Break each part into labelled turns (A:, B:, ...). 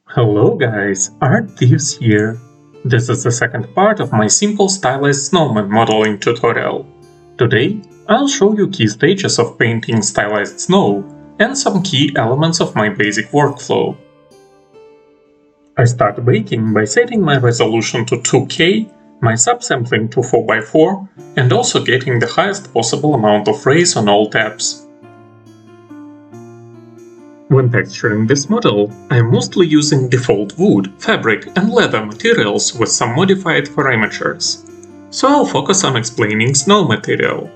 A: Hello guys, Art-Teeves here. This is the second part of my simple stylized snowman modeling tutorial. Today, I'll show you key stages of painting stylized snow and some key elements of my basic workflow. I start baking by setting my resolution to 2K, my subsampling to 4x4, and also getting the highest possible amount of rays on all tabs. When texturing this model, I'm mostly using default wood, fabric and leather materials with some modified parameters. So I'll focus on explaining snow material.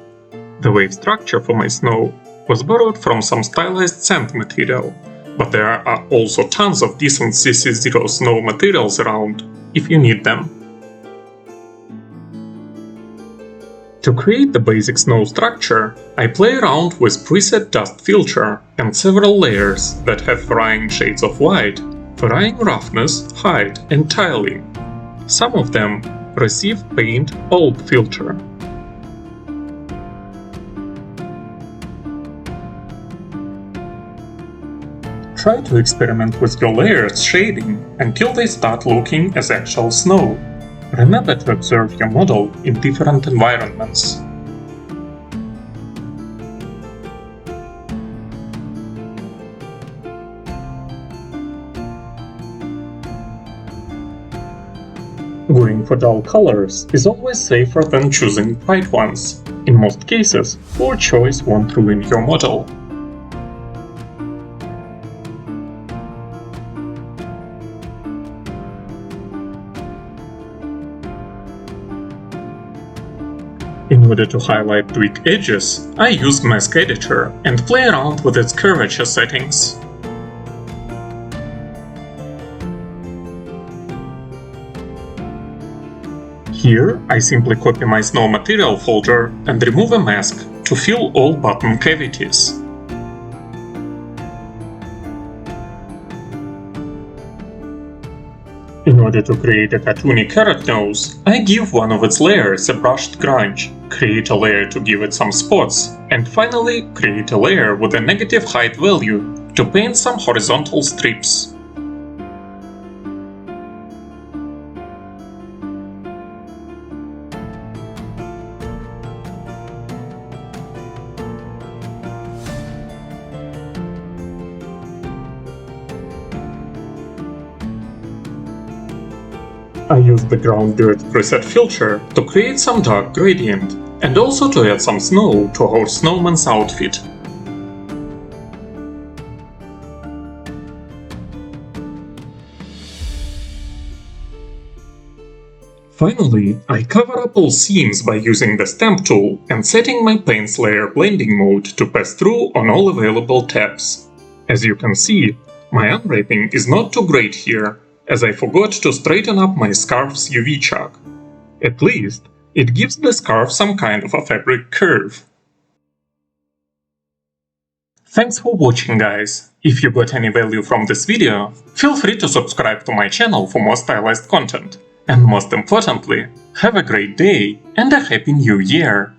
A: The wave structure for my snow was borrowed from some stylized sand material, but there are also tons of decent CC0 snow materials around, if you need them. To create the basic snow structure, I play around with preset dust filter and several layers that have varying shades of white, varying roughness, height and tiling. Some of them receive paint old filter. Try to experiment with your layers shading until they start looking as actual snow. Remember to observe your model in different environments. Going for dull colors is always safer than choosing bright ones. In most cases, poor choice won't ruin your model. In order to highlight weak edges, I use Mask Editor and play around with its curvature settings. Here, I simply copy my snow material folder and remove a mask to fill all bottom cavities. In order to create a cartoony carrot nose, I give one of its layers a brushed grunge, create a layer to give it some spots, and finally create a layer with a negative height value to paint some horizontal strips. I use the ground dirt preset filter to create some dark gradient, and also to add some snow to our snowman's outfit. Finally, I cover up all seams by using the stamp tool and setting my paints layer blending mode to pass through on all available tabs. As you can see, my unwrapping is not too great here, as I forgot to straighten up my scarf's UV chuck. At least, it gives the scarf some kind of a fabric curve. Thanks for watching, guys! If you got any value from this video, feel free to subscribe to my channel for more stylized content. And most importantly, have a great day and a happy new year!